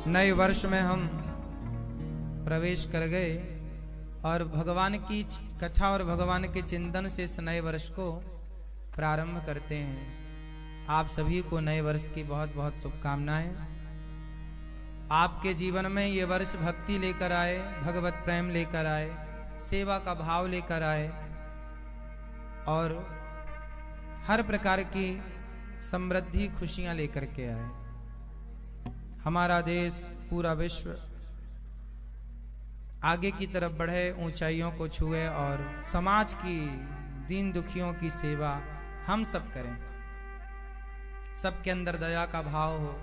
नए वर्ष में हम प्रवेश कर गए और भगवान की कथा और भगवान के चिंतन से इस नए वर्ष को प्रारंभ करते हैं। आप सभी को नए वर्ष की बहुत बहुत शुभकामनाएं। आपके जीवन में ये वर्ष भक्ति लेकर आए, भगवत प्रेम लेकर आए, सेवा का भाव लेकर आए और हर प्रकार की समृद्धि खुशियां लेकर के आए। हमारा देश, पूरा विश्व आगे की तरफ बढ़े, ऊंचाइयों को छुए और समाज की दीन दुखियों की सेवा हम सब करें। सबके अंदर दया का भाव हो,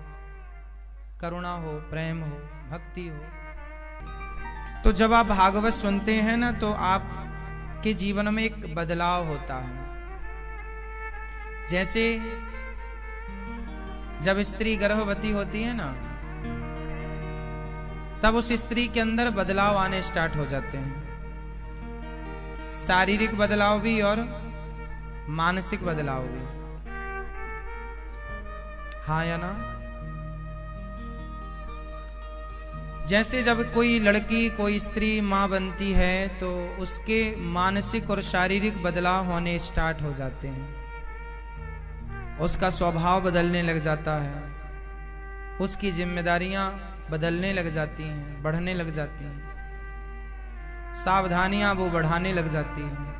करुणा हो, प्रेम हो, भक्ति हो। तो जब आप भागवत सुनते हैं ना, तो आपके जीवन में एक बदलाव होता है। जैसे जब स्त्री गर्भवती होती है ना, तब उस स्त्री के अंदर बदलाव आने स्टार्ट हो जाते हैं। शारीरिक बदलाव भी और मानसिक बदलाव भी। हाँ या ना? जैसे जब कोई लड़की, कोई स्त्री मां बनती है तो उसके मानसिक और शारीरिक बदलाव होने स्टार्ट हो जाते हैं। उसका स्वभाव बदलने लग जाता है, उसकी जिम्मेदारियां बदलने लग जाती हैं, बढ़ने लग जाती हैं, सावधानियां वो बढ़ाने लग जाती हैं।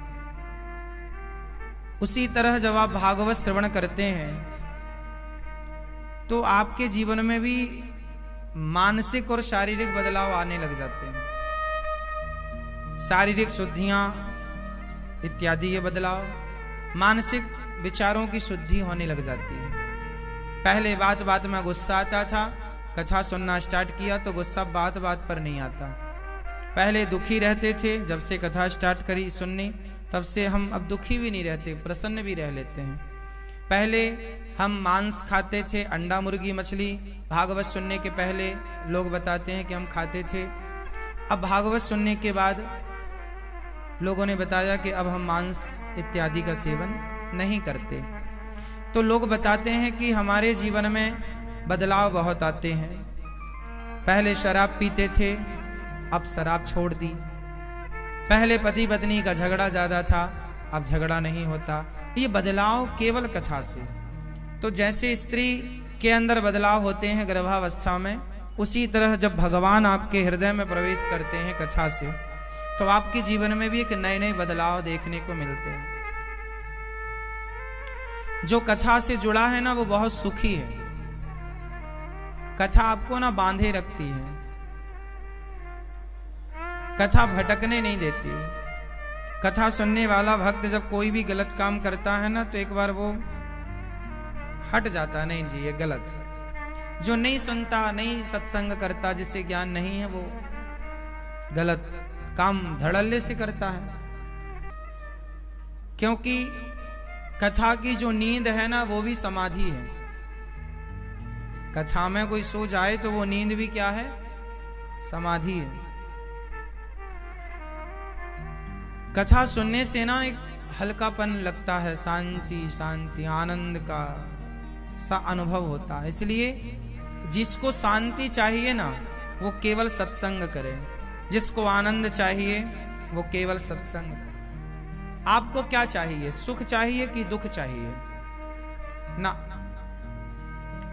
उसी तरह जब आप भागवत श्रवण करते हैं तो आपके जीवन में भी मानसिक और शारीरिक बदलाव आने लग जाते हैं। शारीरिक शुद्धियां इत्यादि ये बदलाव, मानसिक विचारों की शुद्धि होने लग जाती है। पहले बात बात में गुस्सा आता था, कथा सुनना स्टार्ट किया तो गुस्सा बात बात पर नहीं आता। पहले दुखी रहते थे, जब से कथा स्टार्ट करी सुननी तब से हम अब दुखी भी नहीं रहते, प्रसन्न भी रह लेते हैं। पहले हम मांस खाते थे, अंडा, मुर्गी, मछली, भागवत सुनने के पहले लोग बताते हैं कि हम खाते थे। अब भागवत सुनने के बाद लोगों ने बताया कि अब हम मांस इत्यादि का सेवन नहीं करते। तो लोग बताते हैं कि हमारे जीवन में बदलाव बहुत आते हैं। पहले शराब पीते थे, अब शराब छोड़ दी। पहले पति पत्नी का झगड़ा ज्यादा था, अब झगड़ा नहीं होता। ये बदलाव केवल कथा से। तो जैसे स्त्री के अंदर बदलाव होते हैं गर्भावस्था में, उसी तरह जब भगवान आपके हृदय में प्रवेश करते हैं कथा से, तो आपके जीवन में भी एक नए नए बदलाव देखने को मिलते हैं। जो कथा से जुड़ा है ना, वो बहुत सुखी है। कथा आपको ना बांधे रखती है, कथा भटकने नहीं देती। कथा सुनने वाला भक्त जब कोई भी गलत काम करता है ना, तो एक बार वो हट जाता है, नहीं जी ये गलत है। जो नहीं सुनता, नहीं सत्संग करता, जिसे ज्ञान नहीं है, वो गलत काम धड़ल्ले से करता है। क्योंकि कथा की जो नींद है ना, वो भी समाधि है। कथा में कोई सो जाए तो वो नींद भी क्या है? समाधि है। कथा सुनने से ना एक हल्कापन लगता है, शांति शांति आनंद का सा अनुभव होता है। इसलिए जिसको शांति चाहिए ना, वो केवल सत्संग करे। जिसको आनंद चाहिए वो केवल सत्संग करे। आपको क्या चाहिए? सुख चाहिए कि दुख चाहिए? ना,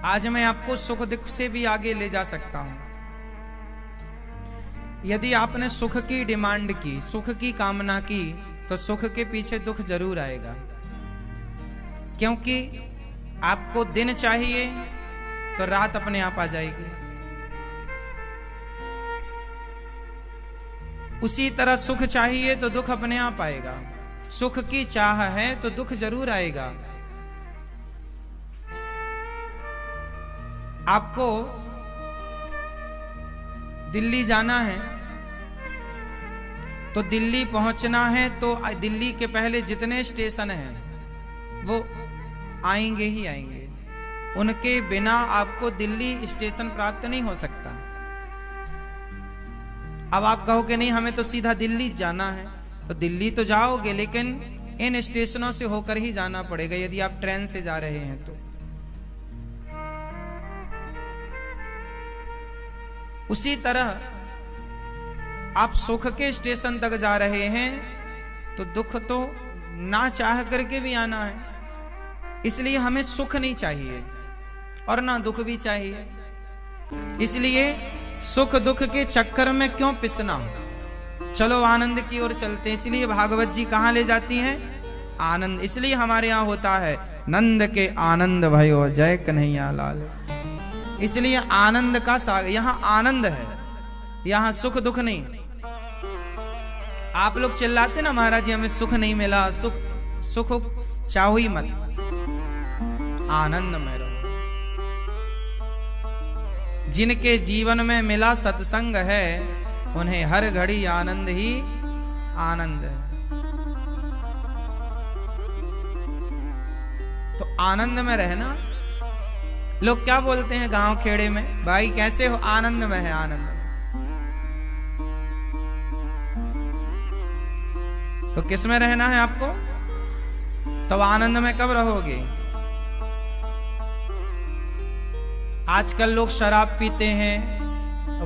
आज मैं आपको सुख दुख से भी आगे ले जा सकता हूं। यदि आपने सुख की डिमांड की, सुख की कामना की, तो सुख के पीछे दुख जरूर आएगा। क्योंकि आपको दिन चाहिए तो रात अपने आप आ जाएगी। उसी तरह सुख चाहिए तो दुख अपने आप आएगा। सुख की चाह है तो दुख जरूर आएगा। आपको दिल्ली जाना है तो दिल्ली पहुंचना है, तो दिल्ली के पहले जितने स्टेशन हैं वो आएंगे ही आएंगे। उनके बिना आपको दिल्ली स्टेशन प्राप्त नहीं हो सकता। अब आप कहो कि नहीं हमें तो सीधा दिल्ली जाना है, तो दिल्ली तो जाओगे, लेकिन इन स्टेशनों से होकर ही जाना पड़ेगा यदि आप ट्रेन से जा रहे हैं तो। उसी तरह आप सुख के स्टेशन तक जा रहे हैं तो दुख तो ना चाह करके भी आना है। इसलिए हमें सुख नहीं चाहिए और ना दुख भी चाहिए। इसलिए सुख दुख के चक्कर में क्यों पिसना, चलो आनंद की ओर चलते हैं। इसलिए भागवत जी कहां ले जाती हैं? आनंद। इसलिए हमारे यहां होता है नंद के आनंद भयो जय कन्हैया लाल। इसलिए आनंद का सागर, यहां आनंद है, यहां सुख दुख नहीं। आप लोग चिल्लाते ना महाराज जी हमें सुख नहीं मिला, सुख सुख चाहो ही मत, आनंद में रहो। जिनके जीवन में मिला सत्संग है उन्हें हर घड़ी आनंद ही आनंद है। तो आनंद में रहना। लोग क्या बोलते हैं गांव खेड़े में, भाई कैसे हो? आनंद में है, आनंद में। तो किस में रहना है आपको? तो आनंद में कब रहोगे? आजकल लोग शराब पीते हैं,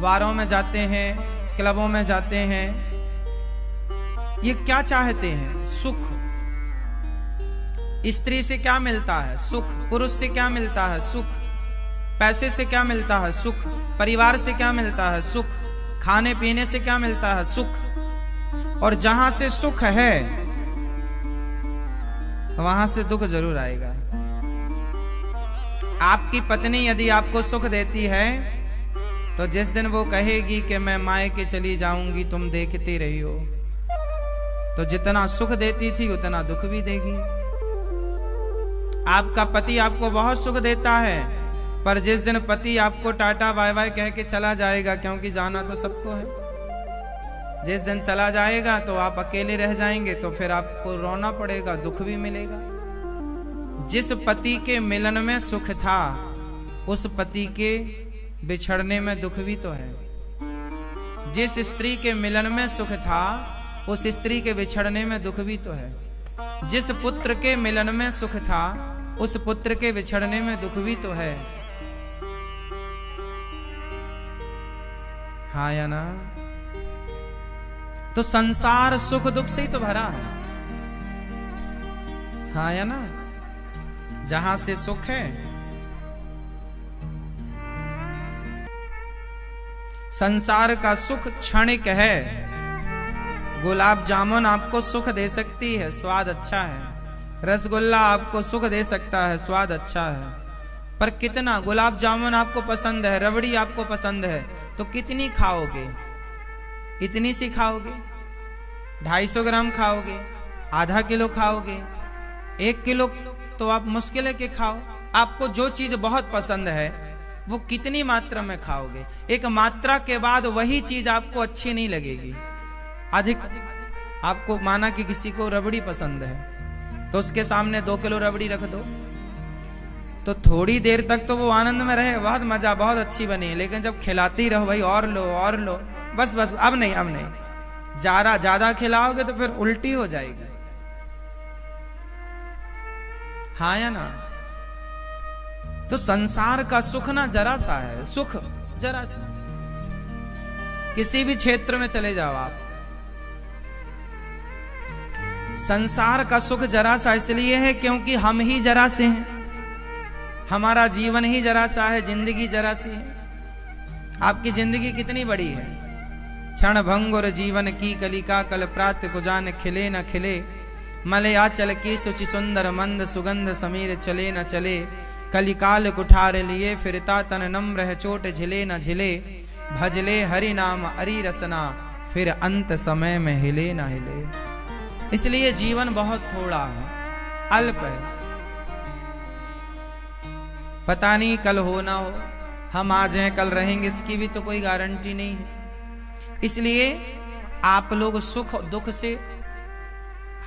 बारों में जाते हैं, क्लबों में जाते हैं। ये क्या चाहते हैं? सुख। स्त्री से क्या मिलता है? सुख। पुरुष से क्या मिलता है? सुख। पैसे से क्या मिलता है? सुख। परिवार से क्या मिलता है? सुख। खाने पीने से क्या मिलता है? सुख। और जहां से सुख है वहां से दुख जरूर आएगा। आपकी पत्नी यदि आपको सुख देती है तो जिस दिन वो कहेगी कि मैं मायके चली जाऊंगी, तुम देखती रही हो, तो जितना सुख देती थी उतना दुख भी देगी। आपका पति आपको बहुत सुख देता है, पर जिस दिन पति आपको टाटा बाय बाय कह के चला जाएगा, क्योंकि जाना तो सबको है, जिस दिन चला जाएगा तो आप अकेले रह जाएंगे, तो फिर आपको रोना पड़ेगा, दुख भी मिलेगा। जिस पति के मिलन में सुख था उस पति के बिछड़ने में दुख भी तो है। जिस स्त्री के मिलन में सुख था उस स्त्री के बिछड़ने में दुख भी तो है। जिस पुत्र के मिलन में सुख था उस पुत्र के बिछड़ने में दुख भी तो है। हाँ या ना? तो संसार सुख दुख से ही तो भरा है। हाँ या ना? जहां से सुख है, संसार का सुख क्षणिक है। गुलाब जामुन आपको सुख दे सकती है, स्वाद अच्छा है। रसगुल्ला आपको सुख दे सकता है, स्वाद अच्छा है। पर कितना? गुलाब जामुन आपको पसंद है, रबड़ी आपको पसंद है, तो कितनी खाओगे? इतनी सी खाओगे? 250 ग्राम खाओगे? आधा किलो खाओगे? 1 किलो तो आप मुश्किल है कि खाओ। आपको जो चीज बहुत पसंद है वो कितनी मात्रा में खाओगे? एक मात्रा के बाद वही चीज आपको अच्छी नहीं लगेगी। अधिक आपको, माना कि किसी को रबड़ी पसंद है तो उसके सामने 2 किलो रबड़ी रख दो, तो थोड़ी देर तक तो वो आनंद में रहे, बहुत मजा, बहुत अच्छी बनी। लेकिन जब खिलाती रहो, भाई और लो और लो, बस बस अब नहीं, अब नहीं, ज्यादा खिलाओगे तो फिर उल्टी हो जाएगी। हाँ या ना? तो संसार का सुख ना जरा सा है, सुख जरा सा। किसी भी क्षेत्र में चले जाओ आप, संसार का सुख जरा सा इसलिए है क्योंकि हम ही जरा से हैं, हमारा जीवन ही जरा सा है, जिंदगी जरा सी है। आपकी जिंदगी कितनी बड़ी है? क्षण भंगुर जीवन की कलिका, कल प्रात को जान खिले न खिले। मलयाचल की सुचि सुंदर मंद सुगंध, समीर चले न चले। कलिकाल कुठार लिए फिरता तन नम्र है, चोट झिले न झिले। भजले हरि नाम अरि रसना, फिर अंत समय में हिले न हिले। इसलिए जीवन बहुत थोड़ा है, अल्प है। पता नहीं कल हो ना हो, हम आज हैं कल रहेंगे इसकी भी तो कोई गारंटी नहीं है। इसलिए आप लोग सुख दुख से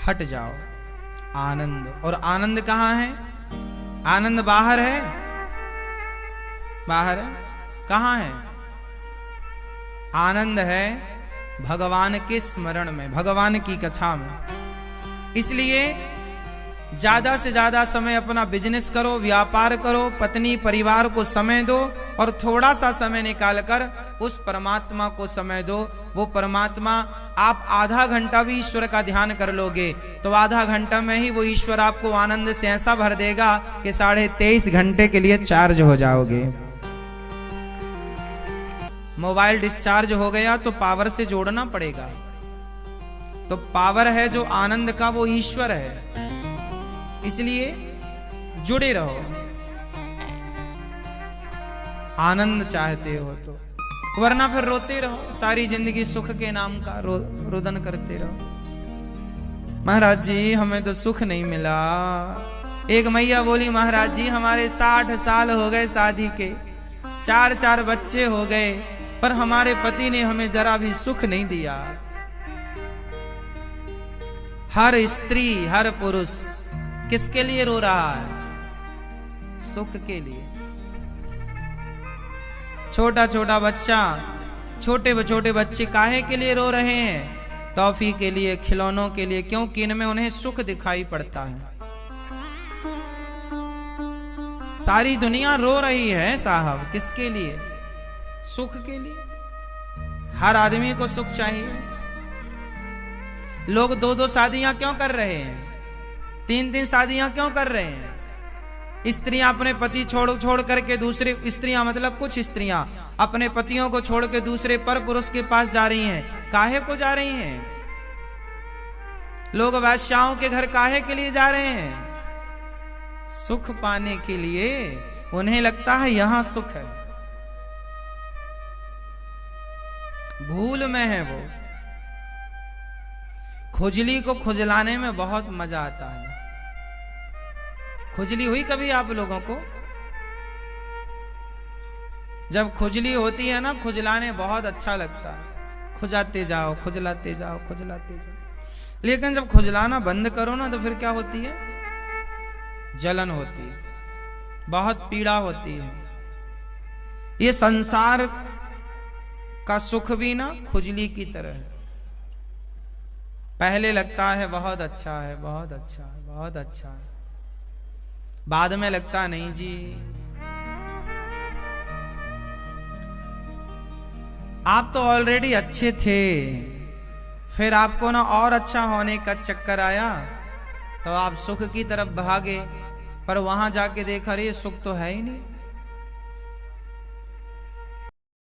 हट जाओ। आनंद, और आनंद कहां है? आनंद बाहर है, बाहर है, कहां है? आनंद है भगवान के स्मरण में, भगवान की कथा में। इसलिए ज्यादा से ज्यादा समय अपना बिजनेस करो, व्यापार करो, पत्नी परिवार को समय दो और थोड़ा सा समय निकालकर उस परमात्मा को समय दो। वो परमात्मा, आप आधा घंटा भी ईश्वर का ध्यान कर लोगे तो आधा घंटा में ही वो ईश्वर आपको आनंद से ऐसा भर देगा कि 23.5 घंटे के लिए चार्ज हो जाओगे। मोबाइल डिस्चार्ज हो गया तो पावर से जोड़ना पड़ेगा। तो पावर है जो आनंद का, वो ईश्वर है, इसलिए जुड़े रहो। आनंद चाहते हो तो, वरना फिर रोते रहो सारी जिंदगी, सुख के नाम का रुदन करते रहो। महाराज जी हमें तो सुख नहीं मिला। एक मैया बोली, महाराज जी हमारे 60 साल हो गए शादी के, 4 बच्चे हो गए, पर हमारे पति ने हमें जरा भी सुख नहीं दिया। हर स्त्री हर पुरुष किसके लिए रो रहा है? सुख के लिए। छोटा छोटा बच्चा, छोटे बच्चे काहे के लिए रो रहे हैं? टॉफी के लिए, खिलौनों के लिए, क्योंकि इनमें उन्हें सुख दिखाई पड़ता है। सारी दुनिया रो रही है साहब, किसके लिए? सुख के लिए। हर आदमी को सुख चाहिए। लोग 2 शादियां क्यों कर रहे हैं? 3 शादियां क्यों कर रहे हैं? स्त्रियां अपने पति छोड़ करके दूसरे, स्त्रियां मतलब कुछ स्त्रियां अपने पतियों को छोड़ के दूसरे पर पुरुष के पास जा रही हैं। काहे को जा रही हैं? लोग वैश्याओं के घर काहे के लिए जा रहे हैं? सुख पाने के लिए। उन्हें लगता है यहां सुख है। भूल में है वो। खुजली को खुजलाने में बहुत मजा आता है। खुजली हुई कभी आप लोगों को? जब खुजली होती है ना, खुजलाने बहुत अच्छा लगता है। खुजाते जाओ, खुजलाते जाओ, खुजलाते जाओ। लेकिन जब खुजलाना बंद करो ना तो फिर क्या होती है? जलन होती है, बहुत पीड़ा होती है। ये संसार का सुख भी ना खुजली की तरह है। पहले लगता है बहुत अच्छा है, बहुत अच्छा है, बहुत अच्छा है, बाद में लगता नहीं जी। आप तो ऑलरेडी अच्छे थे, फिर आपको ना और अच्छा होने का चक्कर आया तो आप सुख की तरफ भागे, पर वहां जाके देखा अरे सुख तो है ही नहीं।